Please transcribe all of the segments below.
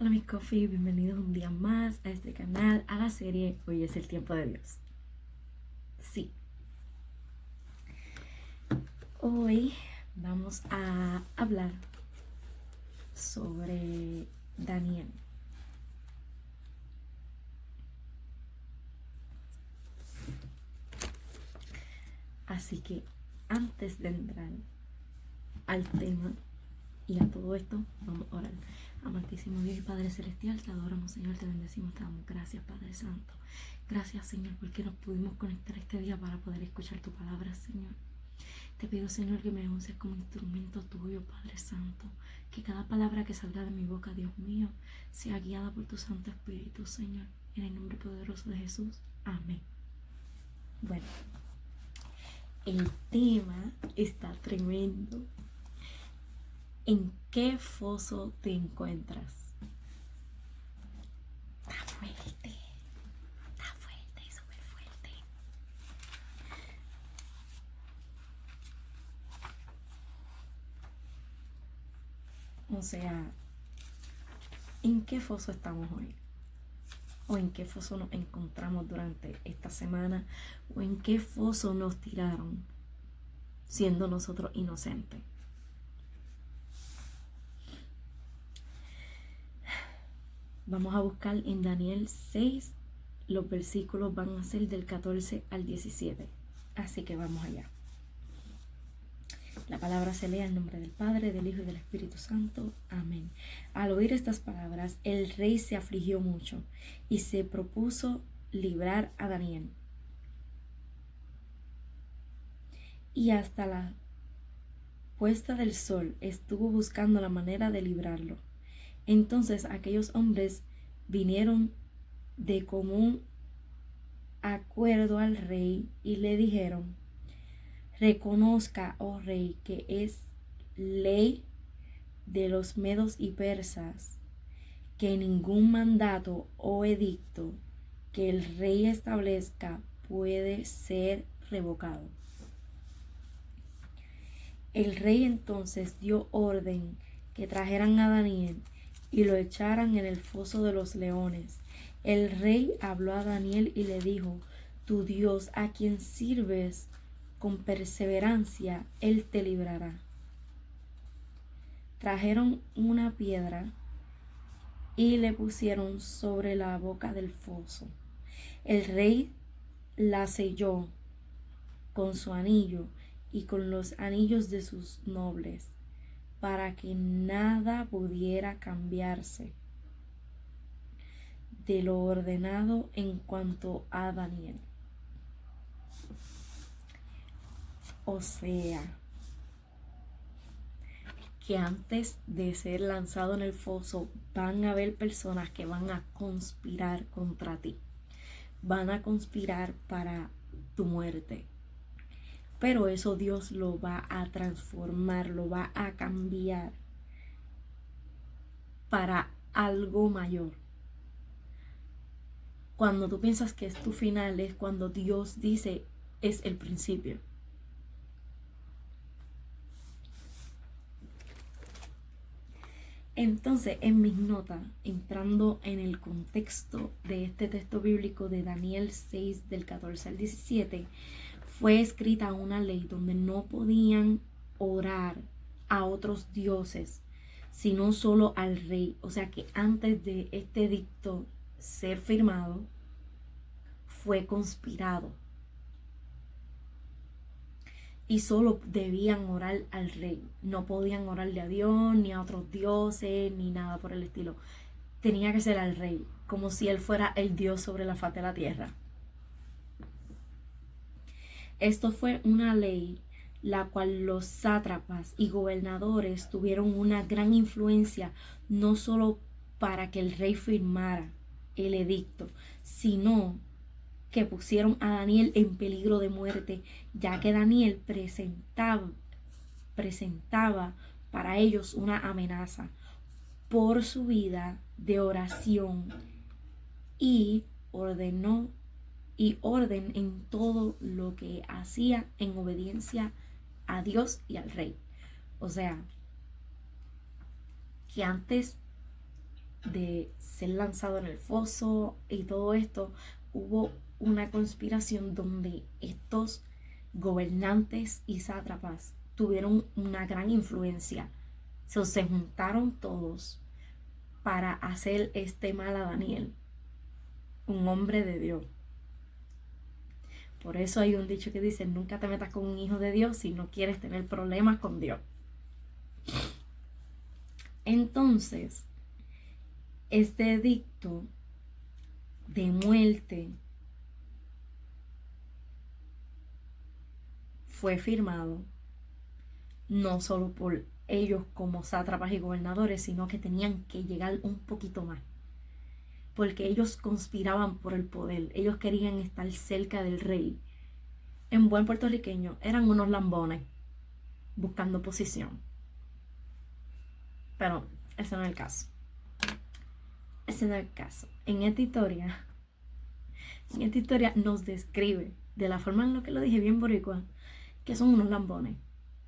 Hola mis coffee, bienvenidos un día más a este canal, a la serie Hoy es el tiempo de Dios. Sí, hoy vamos a hablar sobre Daniel. Así que antes de entrar al tema y a todo esto, vamos a orar. Amantísimo Dios y Padre Celestial, te adoramos, Señor, te bendecimos, te damos gracias, Padre Santo. Gracias, Señor, porque nos pudimos conectar este día para poder escuchar tu palabra, Señor. Te pido, Señor, que me uses como instrumento tuyo, Padre Santo. Que cada palabra que salga de mi boca, Dios mío, sea guiada por tu Santo Espíritu, Señor. En el nombre poderoso de Jesús. Amén. Bueno, el tema está tremendo. ¿En qué foso te encuentras? Está fuerte, súper fuerte. O sea, ¿en qué foso estamos hoy? ¿O en qué foso nos encontramos durante esta semana? ¿O en qué foso nos tiraron siendo nosotros inocentes? Vamos a buscar en Daniel 6, los versículos van a ser del 14 al 17. Así que vamos allá. La palabra se lee en nombre del Padre, del Hijo y del Espíritu Santo. Amén. Al oír estas palabras, el rey se afligió mucho y se propuso librar a Daniel. Y hasta la puesta del sol estuvo buscando la manera de librarlo. Entonces aquellos hombres vinieron de común acuerdo al rey y le dijeron: reconozca, oh rey, que es ley de los medos y persas que ningún mandato o edicto que el rey establezca puede ser revocado. El rey entonces dio orden que trajeran a Daniel y lo echaran en el foso de los leones. El rey habló a Daniel y le dijo: tu Dios, a quien sirves con perseverancia, él te librará. Trajeron una piedra y le pusieron sobre la boca del foso. El rey la selló con su anillo y con los anillos de sus nobles, para que nada pudiera cambiarse de lo ordenado en cuanto a Daniel. O sea, que antes de ser lanzado en el foso van a haber personas que van a conspirar contra ti. Van a conspirar para tu muerte. Pero eso Dios lo va a transformar, lo va a cambiar para algo mayor. Cuando tú piensas que es tu final, es cuando Dios dice es el principio. Entonces, en mis notas, entrando en el contexto de este texto bíblico de Daniel 6, del 14 al 17, fue escrita una ley donde no podían orar a otros dioses, sino solo al rey. O sea que antes de este edicto ser firmado, fue conspirado. Y solo debían orar al rey. No podían orarle a Dios, ni a otros dioses, ni nada por el estilo. Tenía que ser al rey, como si él fuera el Dios sobre la faz de la tierra. Esto fue una ley la cual los sátrapas y gobernadores tuvieron una gran influencia, no solo para que el rey firmara el edicto, sino que pusieron a Daniel en peligro de muerte, ya que Daniel presentaba para ellos una amenaza por su vida de oración y orden en todo lo que hacía en obediencia a Dios y al rey. O sea, que antes de ser lanzado en el foso y todo esto, hubo una conspiración donde estos gobernantes y sátrapas tuvieron una gran influencia. Se juntaron todos para hacer este mal a Daniel, un hombre de Dios. Por eso hay un dicho que dice: nunca te metas con un hijo de Dios si no quieres tener problemas con Dios. Entonces, este edicto de muerte fue firmado no solo por ellos como sátrapas y gobernadores, sino que tenían que llegar un poquito más, porque ellos conspiraban por el poder, ellos querían estar cerca del rey. En buen puertorriqueño, eran unos lambones buscando posición. Pero ese no es el caso. Ese no es el caso. En esta historia nos describe, de la forma en lo que lo dije bien boricua, que son unos lambones.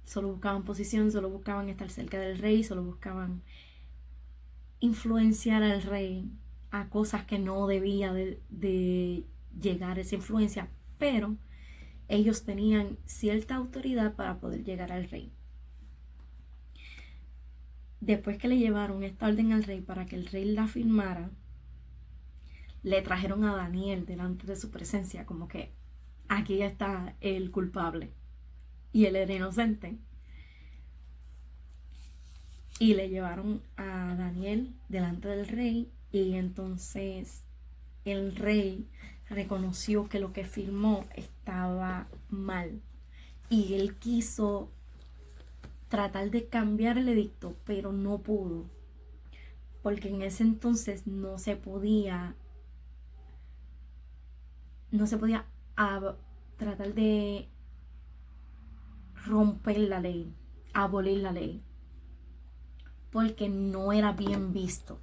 Solo buscaban posición, solo buscaban estar cerca del rey, solo buscaban influenciar al rey a cosas que no debía de llegar esa influencia, pero ellos tenían cierta autoridad para poder llegar al rey. Después que le llevaron esta orden al rey para que el rey la firmara, le trajeron a Daniel delante de su presencia, como que aquí ya está el culpable y él era inocente. Y le llevaron a Daniel delante del rey, y entonces el rey reconoció que lo que firmó estaba mal y él quiso tratar de cambiar el edicto, pero no pudo, porque en ese entonces no se podía tratar de romper la ley, abolir la ley, porque no era bien visto.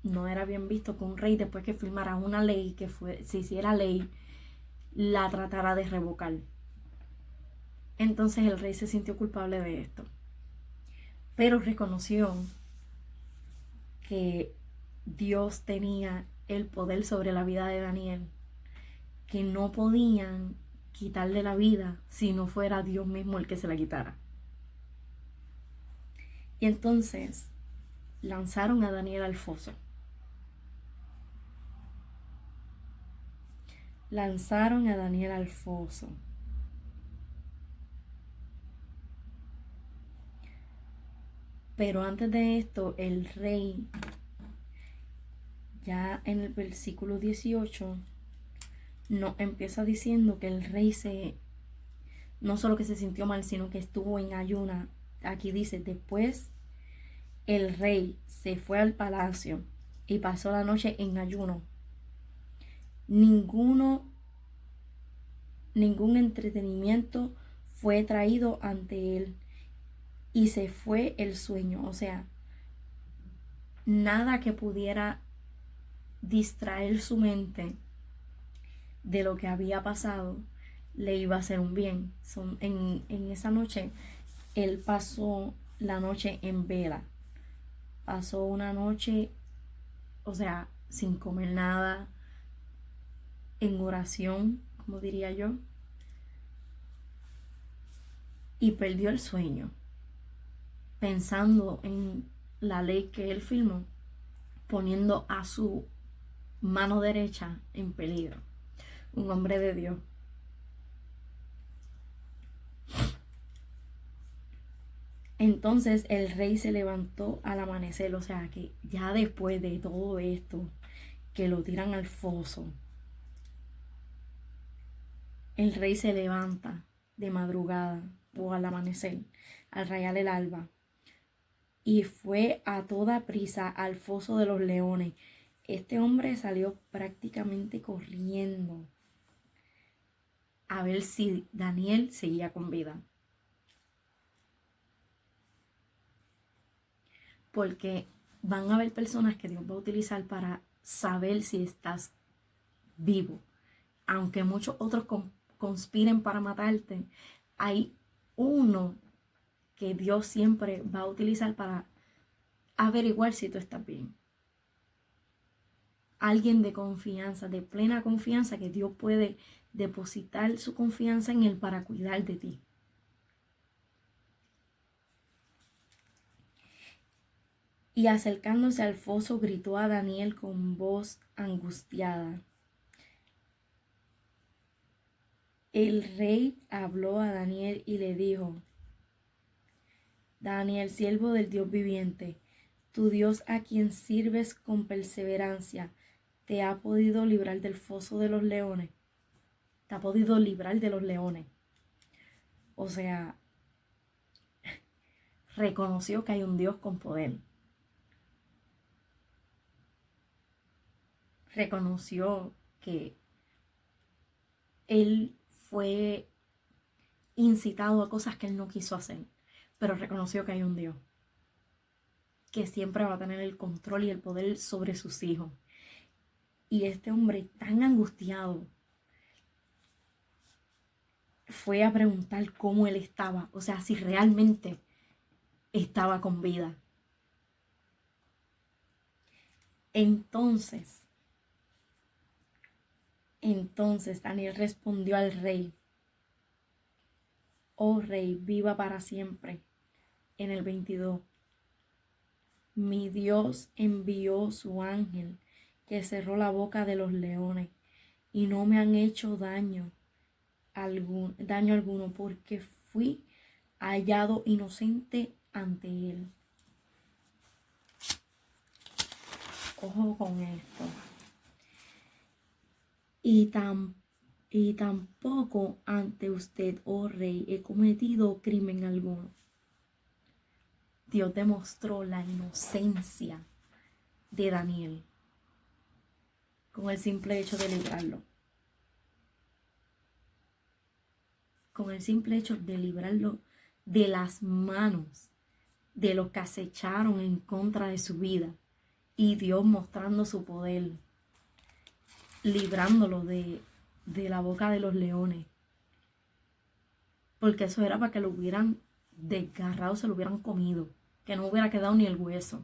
No era bien visto que un rey, después que firmara una ley, se hiciera ley, la tratara de revocar. Entonces el rey se sintió culpable de esto, pero reconoció que Dios tenía el poder sobre la vida de Daniel, que no podían quitarle la vida si no fuera Dios mismo el que se la quitara. Y entonces lanzaron a Daniel al foso. Lanzaron a Daniel al foso. Pero antes de esto, el rey, ya en el versículo 18, nos empieza diciendo que el rey no solo que se sintió mal, sino que estuvo en ayuna. Aquí dice: después el rey se fue al palacio y pasó la noche en ayuno. Ningún entretenimiento fue traído ante él, y se fue el sueño. O sea, nada que pudiera distraer su mente de lo que había pasado le iba a hacer un bien. En esa noche él pasó la noche en vela. Pasó una noche, o sea, sin comer nada, en oración, como diría yo, y perdió el sueño pensando en la ley que él firmó, poniendo a su mano derecha en peligro. Un hombre de Dios. Entonces el rey se levantó al amanecer, o sea que ya después de todo esto, que lo tiran al foso, el rey se levanta de madrugada o al amanecer, al rayar el alba, y fue a toda prisa al foso de los leones. Este hombre salió prácticamente corriendo a ver si Daniel seguía con vida. Porque van a haber personas que Dios va a utilizar para saber si estás vivo. Aunque muchos otros conspiren para matarte, hay uno que Dios siempre va a utilizar para averiguar si tú estás bien. Alguien de confianza, de plena confianza, que Dios puede depositar su confianza en él para cuidar de ti. Y acercándose al foso, gritó a Daniel con voz angustiada. El rey habló a Daniel y le dijo: Daniel, siervo del Dios viviente, tu Dios a quien sirves con perseverancia, te ha podido librar del foso de los leones. Te ha podido librar de los leones. O sea, reconoció que hay un Dios con poder. Reconoció que él fue incitado a cosas que él no quiso hacer, pero reconoció que hay un Dios que siempre va a tener el control y el poder sobre sus hijos. Y este hombre tan angustiado fue a preguntar cómo él estaba, o sea, si realmente estaba con vida. Entonces Daniel respondió al rey: oh rey, viva para siempre. En el 22, mi Dios envió su ángel que cerró la boca de los leones y no me han hecho daño alguno porque fui hallado inocente ante él. Ojo con esto. Y tampoco ante usted, oh rey, he cometido crimen alguno. Dios demostró la inocencia de Daniel con el simple hecho de librarlo. Con el simple hecho de librarlo de las manos de los que acecharon en contra de su vida. Y Dios mostrando su poder, librándolo de la boca de los leones. Porque eso era para que lo hubieran desgarrado, se lo hubieran comido, que no hubiera quedado ni el hueso.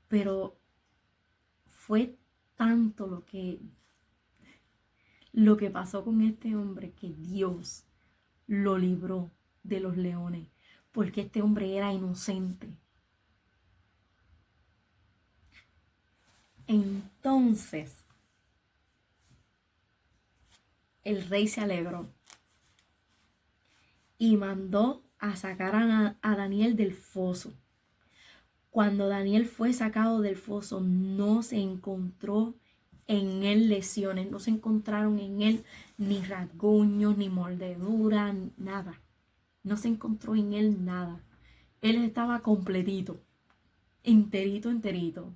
Pero fue tanto lo que pasó con este hombre que Dios lo libró de los leones, porque este hombre era inocente. Entonces el rey se alegró y mandó a sacar a Daniel del foso. Cuando Daniel fue sacado del foso, no se encontró en él lesiones, no se encontraron en él ni rasguños, ni mordedura, nada. No se encontró en él nada. Él estaba completito, enterito, enterito.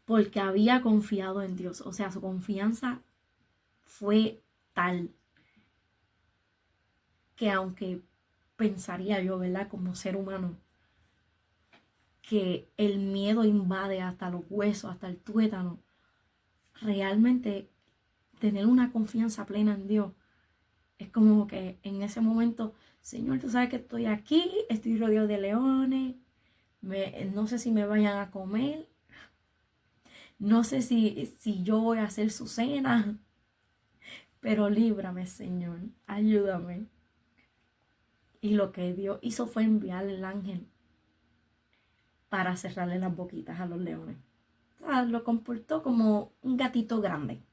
Porque había confiado en Dios. O sea, su confianza fue tal que aunque pensaría yo, ¿verdad? Como ser humano, que el miedo invade hasta los huesos, hasta el tuétano, realmente tener una confianza plena en Dios es como que en ese momento, Señor, tú sabes que estoy aquí, estoy rodeado de leones, no sé si me vayan a comer, no sé si yo voy a hacer su cena, pero líbrame, Señor, ayúdame. Y lo que Dios hizo fue enviarle el ángel para cerrarle las boquitas a los leones. O sea, lo comportó como un gatito grande.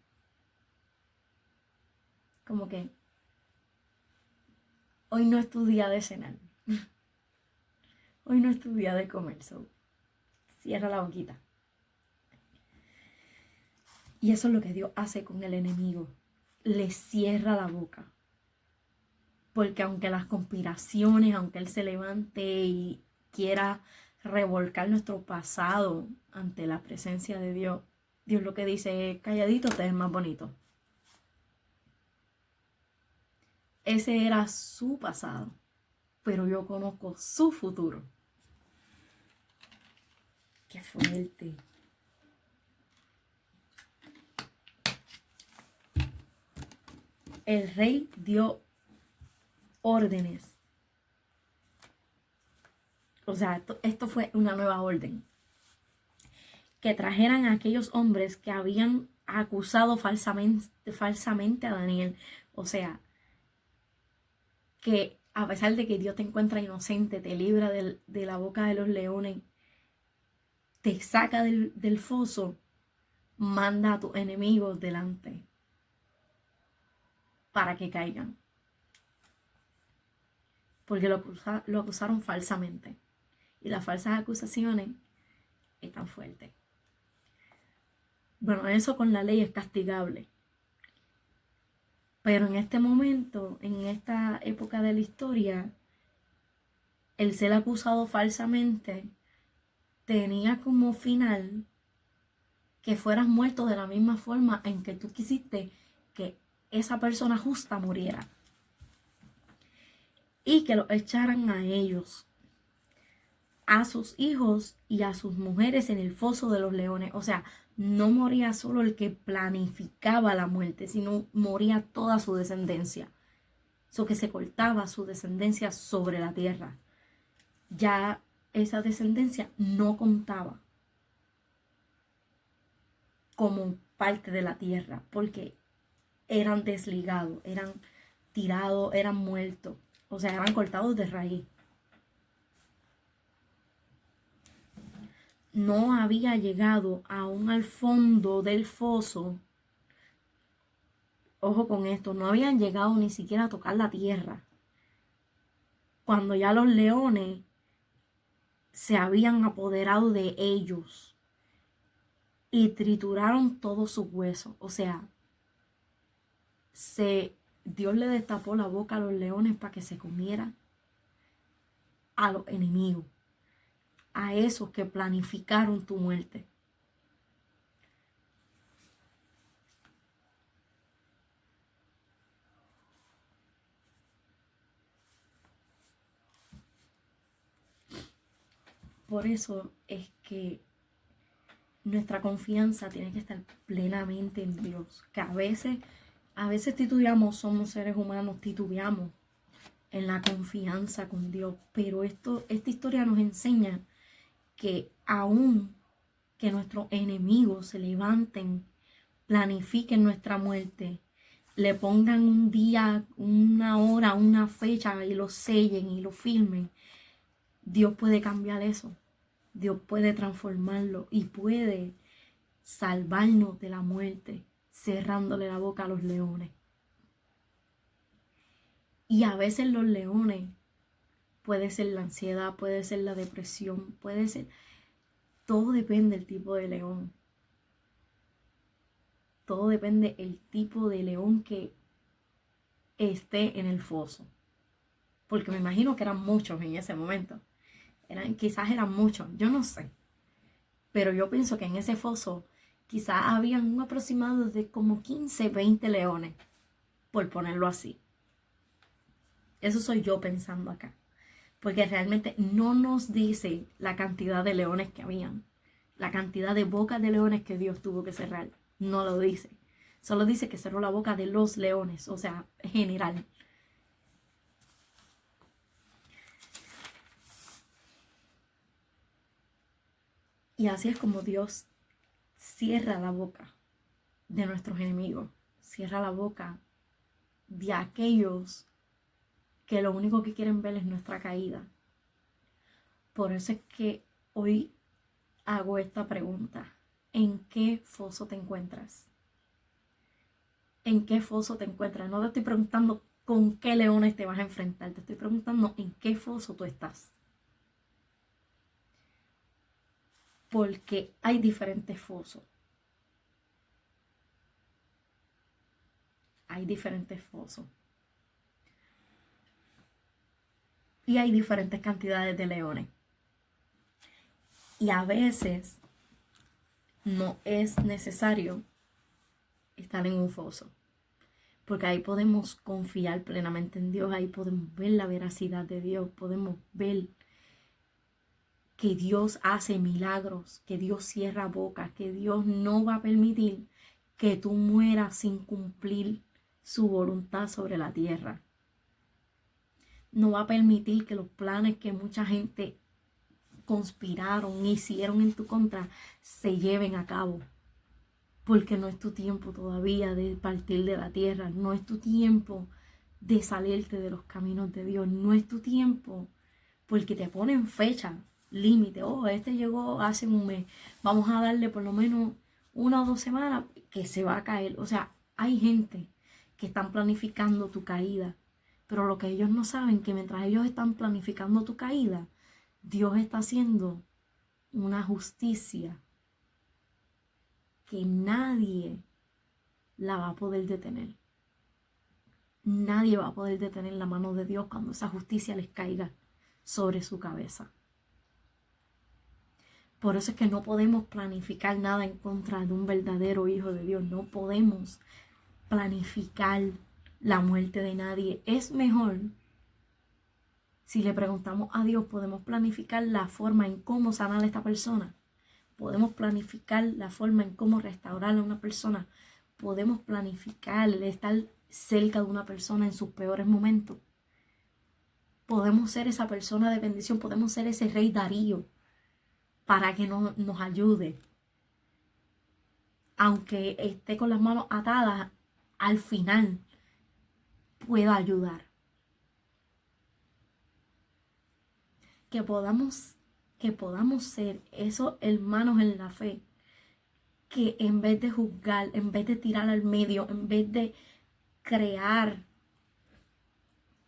Como que hoy no es tu día de cenar. Hoy no es tu día de comer. So, cierra la boquita. Y eso es lo que Dios hace con el enemigo. Le cierra la boca. Porque aunque las conspiraciones, aunque él se levante y quiera revolcar nuestro pasado ante la presencia de Dios, Dios lo que dice es: calladito te ves más bonito. Ese era su pasado, pero yo conozco su futuro. Qué fuerte. El rey dio órdenes O sea, esto fue una nueva orden. Que trajeran a aquellos hombres que habían acusado falsamente a Daniel. O sea, que a pesar de que Dios te encuentra inocente, te libra de la boca de los leones, te saca del foso, manda a tus enemigos delante para que caigan. Porque lo acusaron falsamente. Y las falsas acusaciones están fuertes. Bueno, eso con la ley es castigable. Pero en este momento, en esta época de la historia, el ser acusado falsamente tenía como final que fueras muerto de la misma forma en que tú quisiste que esa persona justa muriera. Y que los echaran a ellos, a sus hijos y a sus mujeres en el foso de los leones. O sea, no moría solo el que planificaba la muerte, sino moría toda su descendencia. Eso que se cortaba su descendencia sobre la tierra. Ya esa descendencia no contaba como parte de la tierra, porque eran desligados, eran tirados, eran muertos. O sea, eran cortados de raíz. No había llegado aún al fondo del foso. Ojo con esto, no habían llegado ni siquiera a tocar la tierra, cuando ya los leones se habían apoderado de ellos y trituraron todos sus huesos. O sea, Dios le destapó la boca a los leones para que se comieran a los enemigos, a esos que planificaron tu muerte. Por eso es que nuestra confianza tiene que estar plenamente en Dios. Que a veces titubeamos, somos seres humanos, titubeamos en la confianza con Dios. Pero esta historia nos enseña que aún que nuestros enemigos se levanten, planifiquen nuestra muerte, le pongan un día, una hora, una fecha y lo sellen y lo filmen, Dios puede cambiar eso. Dios puede transformarlo y puede salvarnos de la muerte, cerrándole la boca a los leones. Y a veces los leones puede ser la ansiedad, puede ser la depresión, puede ser... Todo depende del tipo de león. Todo depende del tipo de león que esté en el foso. Porque me imagino que eran muchos en ese momento. Quizás eran muchos, yo no sé. Pero yo pienso que en ese foso quizás habían un aproximado de como 15, 20 leones, por ponerlo así. Eso soy yo pensando acá. Porque realmente no nos dice la cantidad de leones que habían. La cantidad de bocas de leones que Dios tuvo que cerrar. No lo dice. Solo dice que cerró la boca de los leones. O sea, general. Y así es como Dios cierra la boca de nuestros enemigos. Cierra la boca de aquellos que lo único que quieren ver es nuestra caída. Por eso es que hoy hago esta pregunta. ¿En qué foso te encuentras? ¿En qué foso te encuentras? No te estoy preguntando con qué leones te vas a enfrentar. Te estoy preguntando en qué foso tú estás. Porque hay diferentes fosos. Hay diferentes fosos. Y hay diferentes cantidades de leones. Y a veces no es necesario estar en un foso. Porque ahí podemos confiar plenamente en Dios. Ahí podemos ver la veracidad de Dios. Podemos ver que Dios hace milagros. Que Dios cierra bocas. Que Dios no va a permitir que tú mueras sin cumplir su voluntad sobre la tierra. No va a permitir que los planes que mucha gente conspiraron, hicieron en tu contra, se lleven a cabo. Porque no es tu tiempo todavía de partir de la tierra, no es tu tiempo de salirte de los caminos de Dios, no es tu tiempo, porque te ponen fecha, límite. Este llegó hace un mes, vamos a darle por lo menos 1 o 2 semanas que se va a caer. O sea, hay gente que están planificando tu caída, pero lo que ellos no saben, que mientras ellos están planificando tu caída, Dios está haciendo una justicia que nadie la va a poder detener. Nadie va a poder detener la mano de Dios cuando esa justicia les caiga sobre su cabeza. Por eso es que no podemos planificar nada en contra de un verdadero hijo de Dios. No podemos planificar la muerte de nadie. Es mejor, si le preguntamos a Dios, podemos planificar la forma en cómo sanar a esta persona. Podemos planificar la forma en cómo restaurar a una persona. Podemos planificar el estar cerca de una persona en sus peores momentos. Podemos ser esa persona de bendición. Podemos ser ese rey Darío para que nos ayude. Aunque esté con las manos atadas, al final pueda ayudar. Que podamos ser esos hermanos en la fe que en vez de juzgar, en vez de tirar al medio, en vez de crear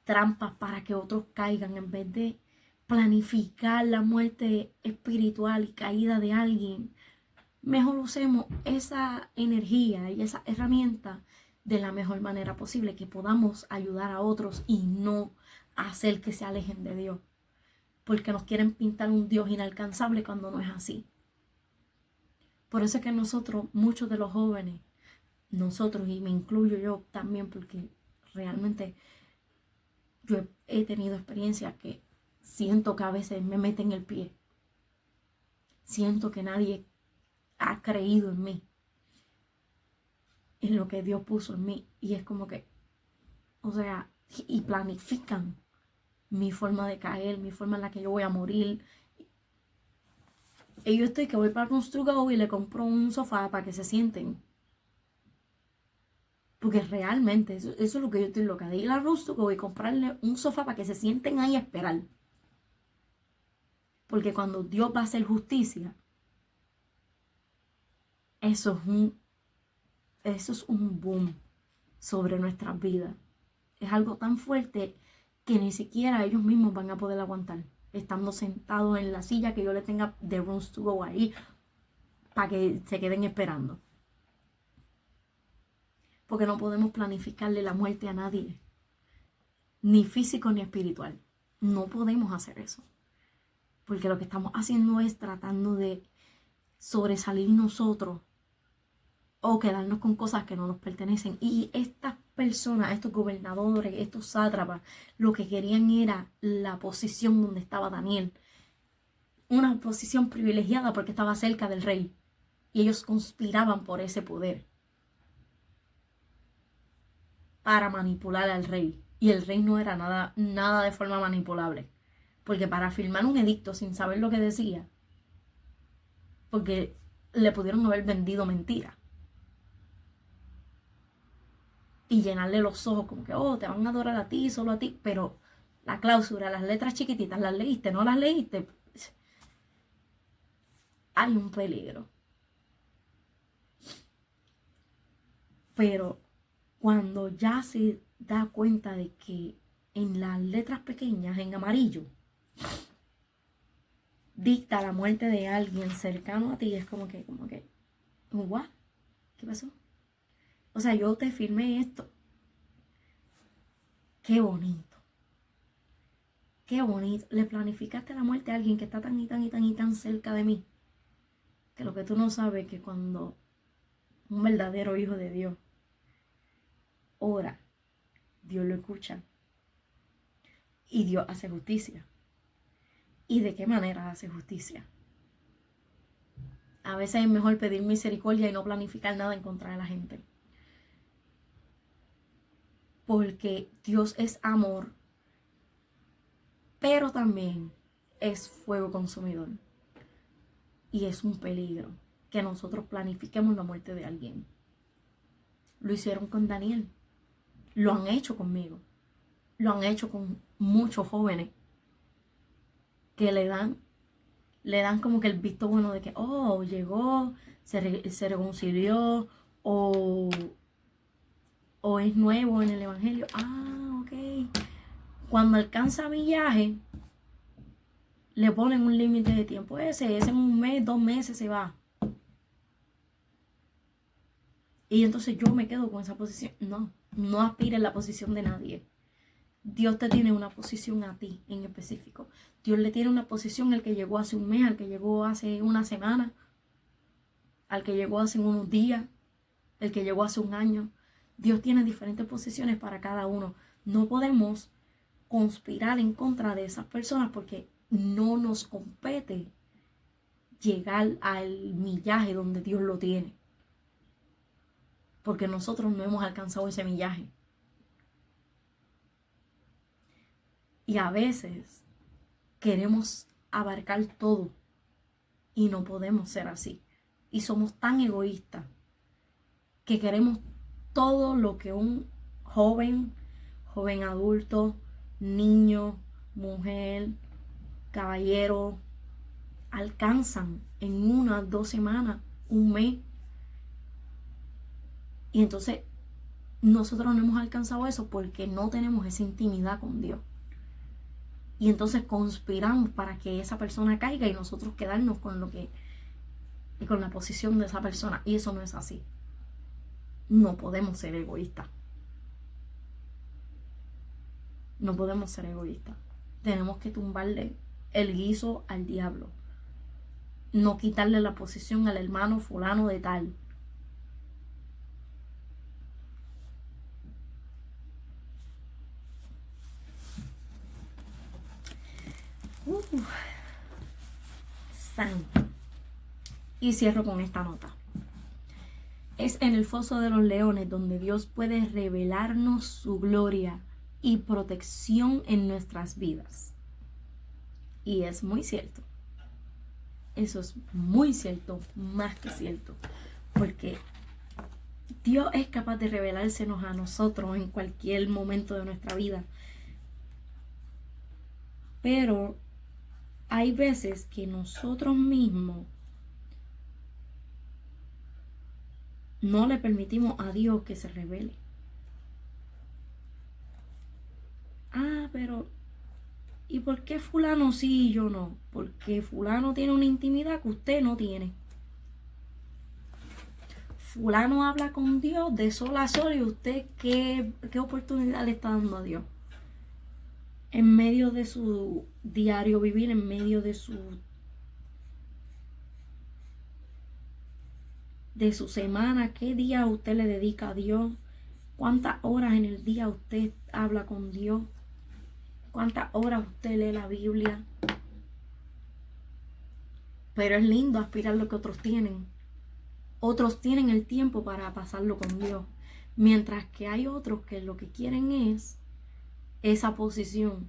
trampas para que otros caigan, en vez de planificar la muerte espiritual y caída de alguien, mejor usemos esa energía y esa herramienta de la mejor manera posible, que podamos ayudar a otros y no hacer que se alejen de Dios, porque nos quieren pintar un Dios inalcanzable cuando no es así. Por eso es que nosotros, muchos de los jóvenes, nosotros, y me incluyo yo también, porque realmente yo he tenido experiencias que siento que a veces me meten el pie. Siento que nadie ha creído en mí, en lo que Dios puso en mí. Y es como que, o sea, y planifican mi forma de caer, mi forma en la que yo voy a morir. Y yo estoy que voy para Construgo y le compro un sofá para que se sienten. Porque realmente, eso es lo que yo estoy loca, de ir a Construgo y comprarle un sofá para que se sienten ahí a esperar. Porque cuando Dios va a hacer justicia, eso es un boom sobre nuestras vidas. Es algo tan fuerte que ni siquiera ellos mismos van a poder aguantar, estando sentados en la silla que yo le tenga de Rooms to Go ahí, para que se queden esperando. Porque no podemos planificarle la muerte a nadie, ni físico ni espiritual. No podemos hacer eso. Porque lo que estamos haciendo es tratando de sobresalir nosotros o quedarnos con cosas que no nos pertenecen. Y estas personas, estos gobernadores, estos sátrapas, lo que querían era la posición donde estaba Daniel. Una posición privilegiada porque estaba cerca del rey. Y ellos conspiraban por ese poder para manipular al rey. Y el rey no era nada de forma manipulable. Porque para firmar un edicto sin saber lo que decía, porque le pudieron haber vendido mentira y llenarle los ojos como que, te van a adorar a ti, solo a ti. Pero la cláusula, las letras chiquititas, ¿las leíste? ¿No las leíste? Hay un peligro. Pero cuando ya se da cuenta de que en las letras pequeñas, en amarillo, dicta la muerte de alguien cercano a ti, es como que, ¿what? ¿Qué pasó? O sea, yo te firmé esto. Qué bonito. Qué bonito. Le planificaste la muerte a alguien que está tan y tan y tan y tan cerca de mí. Que lo que tú no sabes es que cuando un verdadero hijo de Dios ora, Dios lo escucha. Y Dios hace justicia. ¿Y de qué manera hace justicia? A veces es mejor pedir misericordia y no planificar nada en contra de la gente. Porque Dios es amor, pero también es fuego consumidor. Y es un peligro que nosotros planifiquemos la muerte de alguien. Lo hicieron con Daniel. Lo han hecho conmigo. Lo han hecho con muchos jóvenes que le dan como que el visto bueno de que, oh, llegó, se reconcilió, o es nuevo en el evangelio. Ah, ok. Cuando alcanza millaje, le ponen un límite de tiempo. Ese en un mes, 2 meses se va. Y entonces yo me quedo con esa posición. No aspires a la posición de nadie. Dios te tiene una posición a ti en específico. Dios le tiene una posición al que llegó hace un mes, al que llegó hace una semana, al que llegó hace unos días, el que llegó hace un año. Dios tiene diferentes posiciones para cada uno. No podemos conspirar en contra de esas personas porque no nos compete llegar al millaje donde Dios lo tiene. Porque nosotros no hemos alcanzado ese millaje. Y a veces queremos abarcar todo y no podemos ser así. Y somos tan egoístas que queremos todo lo que un joven adulto, niño, mujer, caballero alcanzan en 1, 2 semanas, un mes. Y entonces nosotros no hemos alcanzado eso porque no tenemos esa intimidad con Dios. Y entonces conspiramos para que esa persona caiga y nosotros quedarnos con con la posición de esa persona. Y eso no es así. No podemos ser egoístas. No podemos ser egoístas. Tenemos que tumbarle el guiso al diablo. No quitarle la posición al hermano fulano de tal. Santo. Y cierro con esta nota. Es en el foso de los leones donde Dios puede revelarnos su gloria y protección en nuestras vidas. Y es muy cierto. Eso es muy cierto, más que cierto. Porque Dios es capaz de revelársenos a nosotros en cualquier momento de nuestra vida. Pero hay veces que nosotros mismos no le permitimos a Dios que se revele. Pero ¿y por qué fulano sí y yo no? Porque fulano tiene una intimidad que usted no tiene. Fulano habla con Dios de sol a sol y usted qué oportunidad le está dando a Dios. En medio de su diario vivir, en medio de su semana, ¿qué día usted le dedica a Dios? ¿Cuántas horas en el día usted habla con Dios? ¿Cuántas horas usted lee la Biblia? Pero es lindo aspirar lo que otros tienen. Otros tienen el tiempo para pasarlo con Dios. Mientras que hay otros que lo que quieren es esa posición.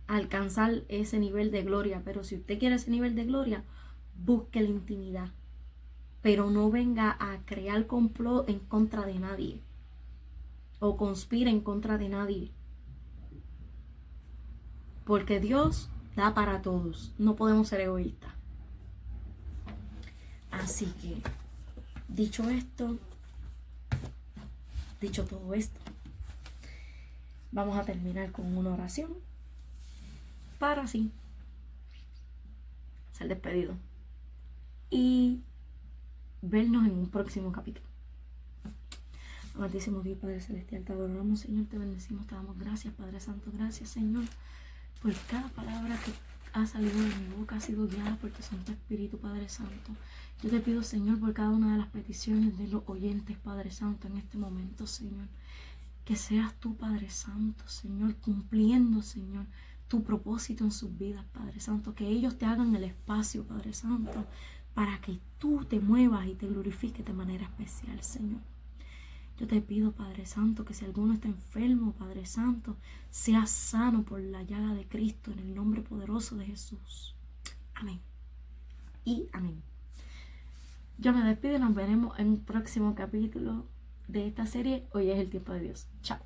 Alcanzar ese nivel de gloria. Pero si usted quiere ese nivel de gloria, busque la intimidad. Pero no venga a crear complot en contra de nadie. O conspire en contra de nadie. Porque Dios da para todos. No podemos ser egoístas. Así que, dicho todo esto, vamos a terminar con una oración para así ser despedido y vernos en un próximo capítulo. Amantísimo Dios, Padre Celestial, te adoramos, Señor, te bendecimos, te damos gracias, Padre Santo, gracias, Señor, por cada palabra que ha salido de mi boca, ha sido guiada por tu Santo Espíritu, Padre Santo. Yo te pido, Señor, por cada una de las peticiones de los oyentes, Padre Santo, en este momento, Señor, que seas tú, Padre Santo, Señor, cumpliendo, Señor, tu propósito en sus vidas, Padre Santo, que ellos te hagan el espacio, Padre Santo, para que tú te muevas y te glorifiques de manera especial, Señor. Yo te pido, Padre Santo, que si alguno está enfermo, Padre Santo, sea sano por la llaga de Cristo, en el nombre poderoso de Jesús. Amén. Y amén. Yo me despido y nos veremos en un próximo capítulo de esta serie. Hoy es el tiempo de Dios. Chao.